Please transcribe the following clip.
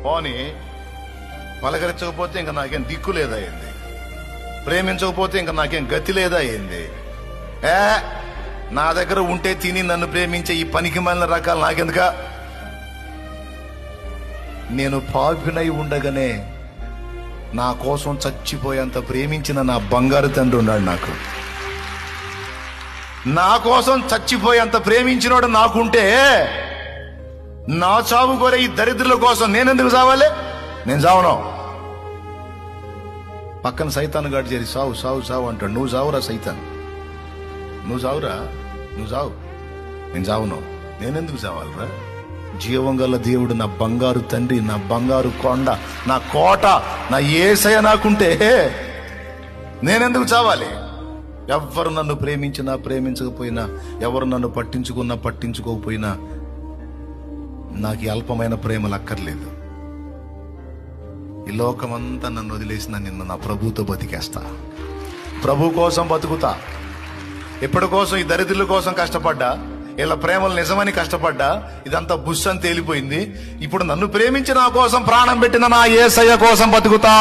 పోని పలకరించకపోతే ఇంకా నాకేం దిక్కు లేదా ఏంది? ప్రేమించకపోతే ఇంకా నాకేం గతి లేదా ఏంది? నా దగ్గర ఉంటే తిని నన్ను ప్రేమించే ఈ పనికి మాలిన రకాలు నాకెందుక? నేను పాపినై ఉండగానే నా కోసం చచ్చిపోయేంత ప్రేమించిన నా బంగారు తండ్రి ఉన్నాడు నాకు. నా కోసం చచ్చిపోయేంత ప్రేమించినోడు నాకుంటే నా చావు కోరే ఈ దరిద్రుల కోసం నేనెందుకు చావాలి? నేను చావను. పక్కన సైతాన్ గాడు చేరి సావు సావు సావు అంటాడు. నువ్వు చావురా సైతాన్, నువ్వు చావురా, నువ్వు చావు. నేను చావును. నేనెందుకు చావాలరా? జీవం గల దేవుడు, నా బంగారు తండ్రి, నా బంగారు కొండ, నా కోట, నా యేసయ్య నాకుంటే నేనెందుకు చావాలి? ఎవరు నన్ను ప్రేమించినా ప్రేమించకపోయినా, ఎవరు నన్ను పట్టించుకున్నా పట్టించుకోకపోయినా నాకు ఈ అల్పమైన ప్రేమలు అక్కర్లేదు. ఈ లోకమంతా నన్ను వదిలేసిన నిన్ను నా ప్రభుతో బతికేస్తా. ప్రభు కోసం బతుకుతా. ఎప్పటి కోసం? ఈ దరిద్రుల కోసం కష్టపడ్డా, ఇలా ప్రేమలు నిజమని కష్టపడ్డా, ఇదంతా బుస్ అని తేలిపోయింది. ఇప్పుడు నన్ను ప్రేమించి నా కోసం ప్రాణం పెట్టిన నా యేసయ్య కోసం బతుకుతా.